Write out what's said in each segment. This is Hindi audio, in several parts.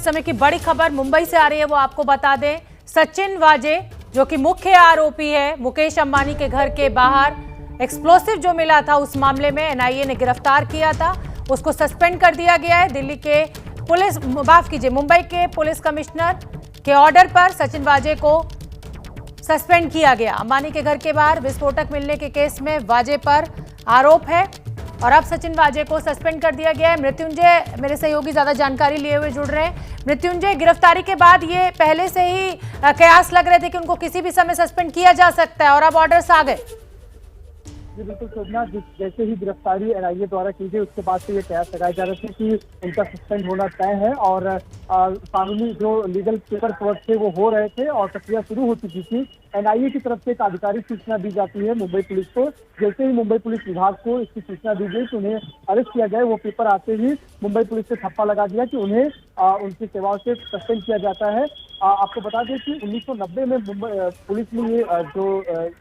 समय की बड़ी खबर मुंबई से आ रही है, वो आपको बता दें। सचिन वाजे जो कि मुख्य आरोपी है, मुकेश अंबानी के घर के बाहर एक्सप्लोसिव जो मिला था उस मामले में एनआईए ने गिरफ्तार किया था। उसको सस्पेंड कर दिया गया है। दिल्ली के पुलिस, माफ कीजिए, मुंबई के पुलिस कमिश्नर के ऑर्डर पर सचिन वाजे को सस्पेंड किया गया। अंबानी के घर के बाहर विस्फोटक मिलने के केस में वाजे पर आरोप है और अब सचिन वाजे को सस्पेंड कर दिया गया है। मृत्युंजय मेरे सहयोगी ज्यादा जानकारी लिए हुए जुड़ रहे हैं। मृत्युंजय, गिरफ्तारी के बाद ये पहले से ही कयास लग रहे थे कि उनको किसी भी समय सस्पेंड किया जा सकता है और अब ऑर्डर्स आ गए। जी बिल्कुल शोभना, जैसे ही गिरफ्तारी एनआईए द्वारा की गई उसके बाद से ये कयास लगाए जा रहे थे कि उनका सस्पेंड होना तय है और कानूनी जो लीगल पेपर वर्क थे वो हो रहे थे और प्रक्रिया शुरू हो चुकी थी। एनआईए की तरफ से एक आधिकारिक सूचना दी जाती है मुंबई पुलिस को। जैसे ही मुंबई पुलिस विभाग को इसकी सूचना दी गई कि उन्हें अरेस्ट किया जाए, वो पेपर आते ही मुंबई पुलिस ने ठप्पा लगा दिया कि उन्हें उनकी सेवाओं से सस्पेंड किया जाता है। आपको बता दें कि 1990 में मुंबई पुलिस ने ये जो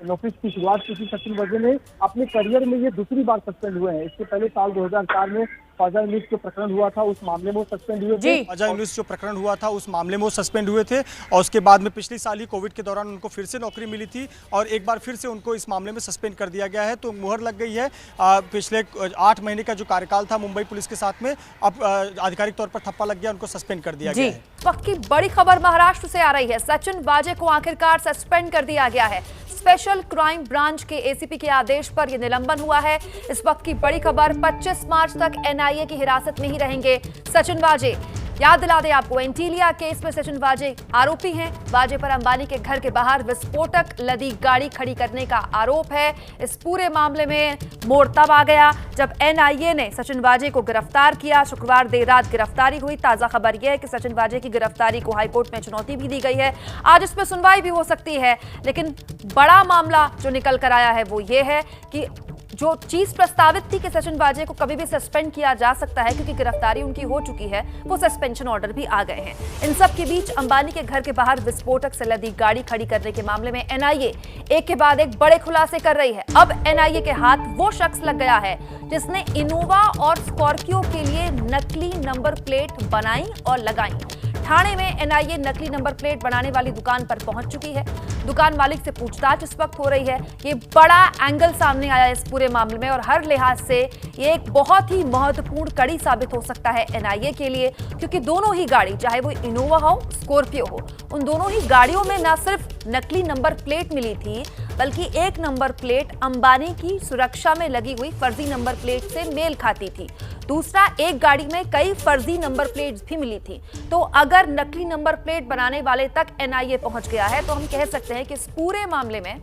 नौकरी की शुरुआत की थी, सचिन वाजे ने अपने करियर में ये दूसरी बार सस्पेंड हुए हैं। इससे पहले साल 2004 में ख्वाजा यूनुस जो प्रकरण हुआ था उस मामले में वो सस्पेंड हुए थे। ख्वाजा यूनुस जो प्रकरण हुआ था उस मामले में वो सस्पेंड हुए थे और उसके बाद में पिछले साल ही कोविड के दौरान उनको फिर से नौकरी मिली थी और एक बार फिर से उनको इस मामले में सस्पेंड कर दिया गया है। तो मुहर लग गई है। पिछले 8 महीने का जो कार्यकाल था मुंबई पुलिस के साथ में, अब आधिकारिक तौर पर थप्पा लग गया, उनको सस्पेंड कर दिया गया है। वक्त की बड़ी खबर महाराष्ट्र से आ रही है। सचिन वाजे को आखिरकार सस्पेंड कर दिया गया है। स्पेशल क्राइम ब्रांच के एसीपी के आदेश पर यह निलंबन हुआ है। इस वक्त की बड़ी खबर, 25 मार्च तक एनआईए की हिरासत में ही रहेंगे सचिन वाजे। याद दिला दें आपको, एंटीलिया केस में सचिन वाजे आरोपी हैं। वाजे पर अंबानी के घर के बाहर विस्फोटक लदी गाड़ी खड़ी करने का आरोप है। इस पूरे मामले में मोड़ तब आ गया जब एनआईए ने सचिन वाजे को गिरफ्तार किया। शुक्रवार देर रात गिरफ्तारी हुई। ताजा खबर यह है कि सचिन वाजे की गिरफ्तारी को हाईकोर्ट में चुनौती भी दी गई है। आज इसमें सुनवाई भी हो सकती है, लेकिन बड़ा मामला जो निकल कर आया है वो ये है कि जो चीज प्रस्तावित थी कि सचिन वाजे को कभी भी सस्पेंड किया जा सकता है क्योंकि गिरफ्तारी उनकी हो चुकी है, वो सस्पेंशन ऑर्डर भी आ गए हैं। इन सब के बीच अंबानी के घर के बाहर विस्फोटक से लदी गाड़ी खड़ी करने के मामले में एनआईए एक के बाद एक बड़े खुलासे कर रही है। अब एनआईए के हाथ वो शख्स लग गया है जिसने इनोवा और स्कॉर्पियो के लिए नकली नंबर प्लेट बनाई और लगाई। ठाणे में एनआईए नकली नंबर प्लेट बनाने वाली दुकान पर पहुंच चुकी है। दुकान मालिक से पूछताछ इस वक्त हो रही है। ये बड़ा एंगल सामने आया इस पूरे मामले में और हर लिहाज से ये एक बहुत ही महत्वपूर्ण कड़ी साबित हो सकता है एनआईए के लिए, क्योंकि दोनों ही गाड़ी, चाहे वो इनोवा हो स्कॉर्पियो हो, उन दोनों ही गाड़ियों में न सिर्फ नकली नंबर प्लेट मिली थी बल्कि एक नंबर प्लेट अंबानी की सुरक्षा में लगी हुई फर्जी नंबर प्लेट से मेल खाती थी। दूसरा, एक गाड़ी में कई फर्जी नंबर प्लेट्स भी मिली थी। तो अगर नकली नंबर प्लेट बनाने वाले तक एनआईए पहुंच गया है तो हम कह सकते हैं कि इस पूरे मामले में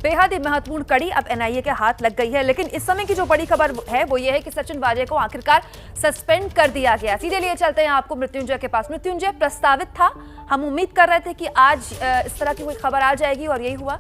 बेहद ही महत्वपूर्ण कड़ी अब एनआईए के हाथ लग गई है। लेकिन इस समय की जो बड़ी खबर है वो ये है कि सचिन वाजे को आखिरकार सस्पेंड कर दिया गया। सीधे लिए चलते हैं आपको मृत्युंजय के पास। मृत्युंजय, प्रस्तावित था, हम उम्मीद कर रहे थे कि आज इस तरह की कोई खबर आ जाएगी और यही हुआ।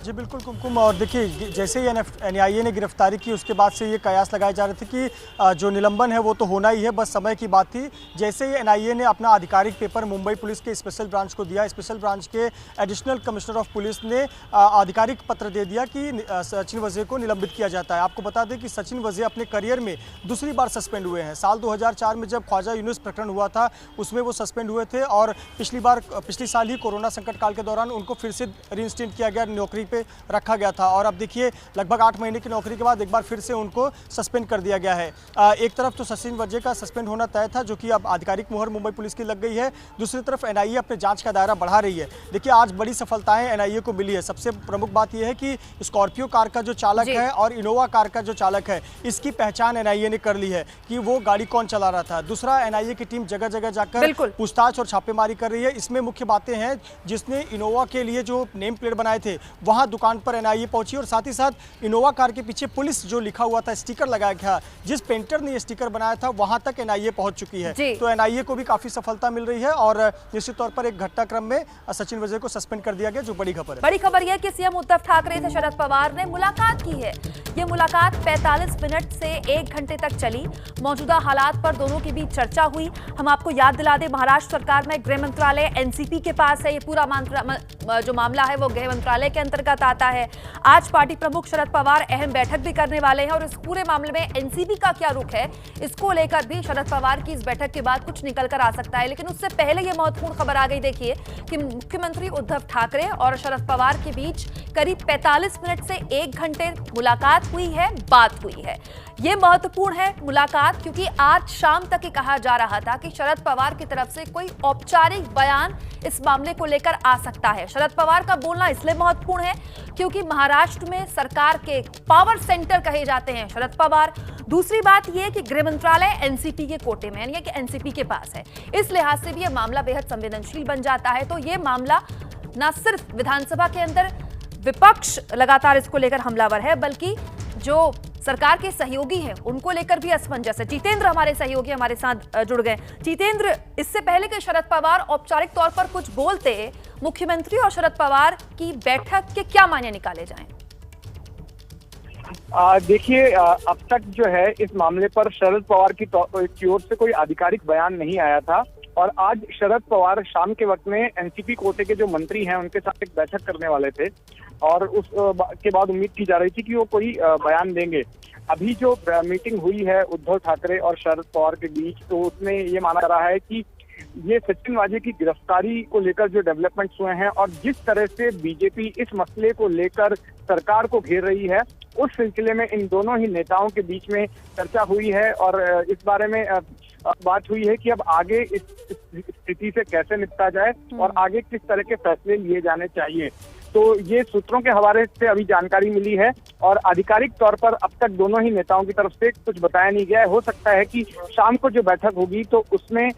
जी बिल्कुल कुमकुम, और देखिए जैसे ही एनआईए ने गिरफ्तारी की उसके बाद से ये कयास लगाए जा रहे थे कि जो निलंबन है वो तो होना ही है, बस समय की बात थी। जैसे ही एनआईए ने अपना आधिकारिक पेपर मुंबई पुलिस के स्पेशल ब्रांच को दिया, स्पेशल ब्रांच के एडिशनल कमिश्नर ऑफ पुलिस ने आधिकारिक पत्र दे दिया कि सचिन वाजे को निलंबित किया जाता है। आपको बता दें कि सचिन वाजे अपने करियर में दूसरी बार सस्पेंड हुए हैं। साल 2004 में जब ख्वाजा यूनुस प्रकरण हुआ था उसमें वो सस्पेंड हुए थे और पिछली साल ही कोरोना संकट काल के दौरान उनको फिर से रीइंस्टेट किया गया, नौकरी पे रखा गया था और अब देखिए लगभग 8 महीने की नौकरी के बाद एक बार फिर से उनको सस्पेंड कर दिया गया है। एक तरफ तो सचिन वाजे का सस्पेंड होना तय था जो कि अब आधिकारिक मुहर मुंबई पुलिस की लग गई है, दूसरी तरफ एनआईए अपने जांच का दायरा बढ़ा रही है। देखिए आज बड़ी सफलताएं एनआईए को मिली है। सबसे प्रमुख बात यह है कि स्कॉर्पियो कार का जो चालक है और इनोवा कार का जो चालक है इसकी पहचान एनआईए ने कर ली है कि वो गाड़ी कौन चला रहा था। दूसरा, एनआईए की टीम जगह जगह जाकर पूछताछ और छापेमारी कर रही है। इसमें मुख्य बातें हैं, जिसने इनोवा के लिए जो नेम प्लेट बनाए थे वहां दुकान पर एनआईए पहुंची और साथ ही साथ इनोवा कार के पीछे पुलिस जो लिखा हुआ था, स्टिकर लगाया गया, जिस पेंटर ने ये स्टिकर बनाया था वहां तक एनआईए पहुंच चुकी है। तो एनआईए को भी काफी सफलता मिल रही है और निश्चित तौर पर एक घटनाक्रम में सचिन वाजे को सस्पेंड कर दिया गया, जो बड़ी खबर है। बड़ी खबर यह कि सीएम उद्धव ठाकरे से शरद पवार ने मुलाकात की है। ये मुलाकात 45 मिनट से 1 घंटे तक चली। मौजूदा हालात पर दोनों के बीच चर्चा हुई। हम आपको याद दिला दें, महाराष्ट्र सरकार में गृह मंत्रालय एनसीपी के पास है। ये पूरा जो मामला है वो गृह मंत्रालय के अंतर्गत सख्त आता है। आज पार्टी प्रमुख शरद पवार अहम बैठक भी करने वाले हैं और इस पूरे मामले में एनसीपी का क्या रुख है, इसको लेकर भी शरद पवार की इस बैठक के बाद कुछ निकल कर आ सकता है। लेकिन उससे पहले यह महत्वपूर्ण खबर आ गई, देखिए कि मुख्यमंत्री उद्धव ठाकरे और शरद पवार के बीच करीब 45 मिनट से 1 घंटे मुलाकात हुई है, बात हुई है। यह महत्वपूर्ण है मुलाकात, क्योंकि आज शाम तक ही कहा जा रहा था कि शरद पवार की तरफ से कोई औपचारिक बयान इस मामले को लेकर आ सकता है। शरद पवार का बोलना इसलिए महत्वपूर्ण है क्योंकि महाराष्ट्र में सरकार के पावर सेंटर कहे जाते हैं शरद पवार। दूसरी बात यह कि गृह मंत्रालय एनसीपी के कोटे में, यानी कि एनसीपी के पास है। इस लिहाज से भी यह मामला बेहद संवेदनशील बन जाता है। तो यह मामला न सिर्फ विधानसभा के अंदर विपक्ष लगातार इसको लेकर हमलावर है, बल्कि जो सरकार के सहयोगी हैं उनको लेकर भी असमंजस है। जितेंद्र हमारे सहयोगी हमारे साथ जुड़ गए। जितेंद्र, इससे पहले कि शरद पवार औपचारिक तौर पर कुछ बोलते, मुख्यमंत्री और शरद पवार की बैठक के क्या मायने निकाले जाएं? देखिए, अब तक जो है इस मामले पर शरद पवार की ओर से कोई आधिकारिक बयान नहीं आया था और आज शरद पवार शाम के वक्त में एनसीपी कोटे के जो मंत्री हैं उनके साथ एक बैठक करने वाले थे और उस के बाद उम्मीद की जा रही थी कि वो कोई बयान देंगे। अभी जो मीटिंग हुई है उद्धव ठाकरे और शरद पवार के बीच, तो उसमें ये माना जा रहा है कि ये सचिन वाजे की गिरफ्तारी को लेकर जो डेवलपमेंट्स हुए हैं और जिस तरह से बीजेपी इस मसले को लेकर सरकार को घेर रही है, उस सिलसिले में इन दोनों ही नेताओं के बीच में चर्चा हुई है और इस बारे में बात हुई है कि अब आगे इस स्थिति से कैसे निपटा जाए और आगे किस तरह के फैसले लिए जाने चाहिए। तो ये सूत्रों के हवाले से अभी जानकारी मिली है और आधिकारिक तौर पर अब तक दोनों ही नेताओं की तरफ से कुछ बताया नहीं गया है। हो सकता है कि शाम को जो बैठक होगी तो उसमें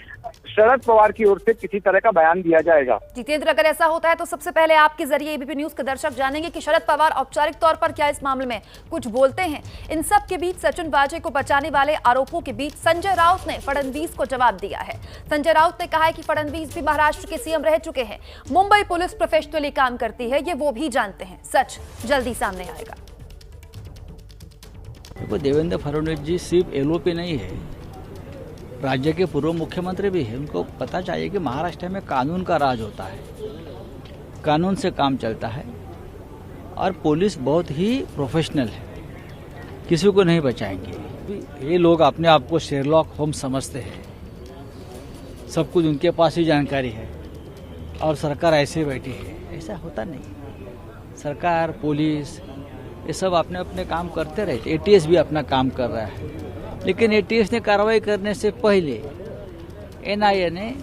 शरद पवार की ओर से किसी तरह का बयान दिया जाएगा। जितेंद्र, अगर ऐसा होता है तो सबसे पहले आपके जरिए एबीपी न्यूज के दर्शक जानेंगे कि शरद पवार औपचारिक तौर पर क्या इस मामले में कुछ बोलते हैं। इन सब के बीच सचिन वाजे को बचाने वाले आरोपों के बीच संजय राउत ने फडणवीस को जवाब दिया है। संजय राउत ने कहा है कि फडणवीस भी महाराष्ट्र के सीएम रह चुके हैं, मुंबई पुलिस प्रोफेशनली काम करती है, ये वो भी जानते हैं। सच जल्दी सामने आएगा। देखो, देवेंद्र फडणवीस जी सिर्फ एलओपी नहीं है, राज्य के पूर्व मुख्यमंत्री भी है। उनको पता चाहिए कि महाराष्ट्र में कानून का राज होता है, कानून से काम चलता है और पुलिस बहुत ही प्रोफेशनल है, किसी को नहीं बचाएंगे। ये लोग अपने आप को शेरलॉक होम्स समझते हैं, सब कुछ उनके पास ही जानकारी है और सरकार ऐसे बैठी है। ऐसा होता नहीं। सरकार, पुलिस, ये सब अपने अपने काम करते रहते। एटीएस भी अपना काम कर रहा है, लेकिन एटीएस ने कार्रवाई करने से पहले एनआईए ने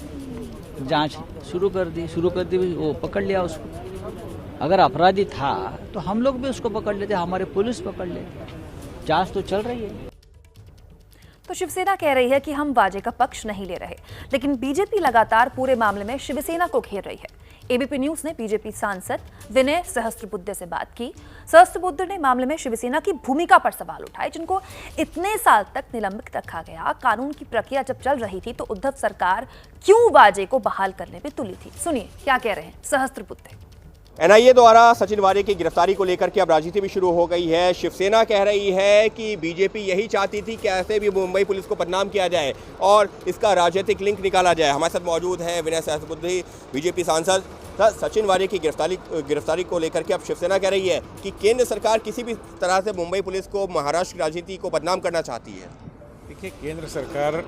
जांच शुरू कर दी, वो पकड़ लिया उसको। अगर अपराधी था तो हम लोग भी उसको पकड़ लेते, हमारे पुलिस पकड़ लेते। जांच तो चल रही है। तो शिवसेना कह रही है कि हम वाजे का पक्ष नहीं ले रहे, लेकिन बीजेपी लगातार पूरे मामले में शिवसेना को घेर रही है। एबीपी न्यूज ने बीजेपी सांसद विनय सहस्त्रबुद्धे से बात की। सहस्त्रबुद्धे ने मामले में शिवसेना की भूमिका पर सवाल उठाए, जिनको इतने साल तक निलंबित रखा गया। कानून की प्रक्रिया जब चल रही थी तो उद्धव सरकार क्यों वाजे को बहाल करने पे तुली थी? सुनिए क्या कह रहे हैं सहस्त्रबुद्धे। एनआईए द्वारा सचिन वाजे की गिरफ्तारी को लेकर के अब राजनीति भी शुरू हो गई है। शिवसेना कह रही है कि बीजेपी यही चाहती थी कि ऐसे भी मुंबई पुलिस को बदनाम किया जाए और इसका राजनीतिक लिंक निकाला जाए। हमारे साथ मौजूद है विनय सहस्त्रबुद्धे, बीजेपी सांसद। सचिन वाजे की गिरफ्तारी को लेकर के अब शिवसेना कह रही है कि केंद्र सरकार किसी भी तरह से मुंबई पुलिस को, महाराष्ट्र की राजनीति को बदनाम करना चाहती है। देखिए, केंद्र सरकार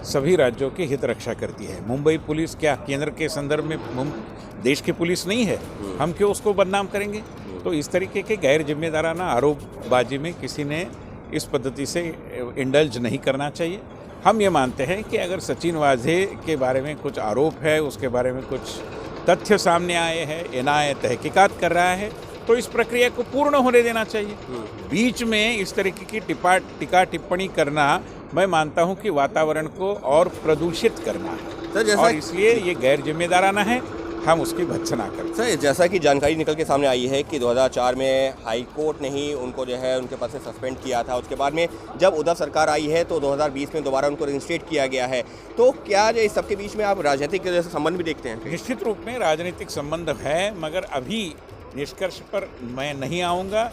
सभी राज्यों की हित रक्षा करती है। मुंबई पुलिस क्या केंद्र के संदर्भ में देश की पुलिस नहीं है? हम क्यों उसको बदनाम करेंगे? तो इस तरीके के गैर जिम्मेदाराना आरोपबाजी में किसी ने इस पद्धति से इंडल्ज नहीं करना चाहिए। हम ये मानते हैं कि अगर सचिन वाजे के बारे में कुछ आरोप है, उसके बारे में कुछ तथ्य सामने आए हैं, एनआईए तहकीकात कर रहा है, तो इस प्रक्रिया को पूर्ण होने देना चाहिए। बीच में इस तरीके की टीका टिप्पणी करना, मैं मानता हूं कि वातावरण को और प्रदूषित करना है और इसलिए ये गैर जिम्मेदाराना है, हम उसकी भर्त्सना करें। सर, जैसा कि जानकारी निकल के सामने आई है कि 2004 में हाई कोर्ट ने ही उनको जो है उनके पद से सस्पेंड किया था। उसके बाद में जब उद्धव सरकार आई है तो 2020 में दोबारा उनको रिइंस्टेट किया गया है। तो क्या इस सबके बीच में आप राजनीतिक संबंध भी देखते हैं? निश्चित रूप में राजनीतिक संबंध है, मगर अभी निष्कर्ष पर मैं नहीं आऊँगा।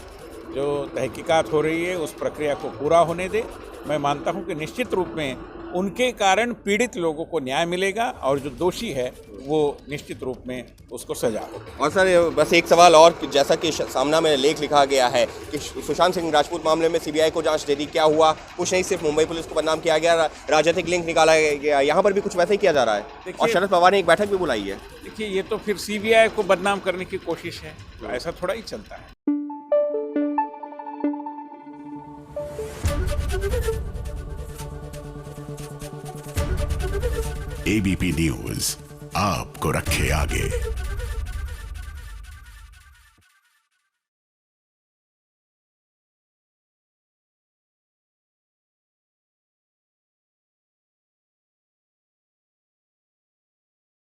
जो तहकीकात हो रही है उस प्रक्रिया को पूरा होने दे। मैं मानता हूं कि निश्चित रूप में उनके कारण पीड़ित लोगों को न्याय मिलेगा और जो दोषी है वो निश्चित रूप में उसको सजा होगी। और सर बस एक सवाल और, जैसा कि सामना में लेख लिखा गया है कि सुशांत सिंह राजपूत मामले में सीबीआई को जांच दे दी, क्या हुआ कुछ नहीं, सिर्फ मुंबई पुलिस को बदनाम किया गया, राजनीतिक लिंक निकाला गया, यहाँ पर भी कुछ वैसा ही किया जा रहा है और शरद पवार ने एक बैठक भी बुलाई है। देखिए ये तो फिर सीबीआई को बदनाम करने की कोशिश है, तो ऐसा थोड़ा ही चलता है। एबीपी न्यूज आपको रखे आगे।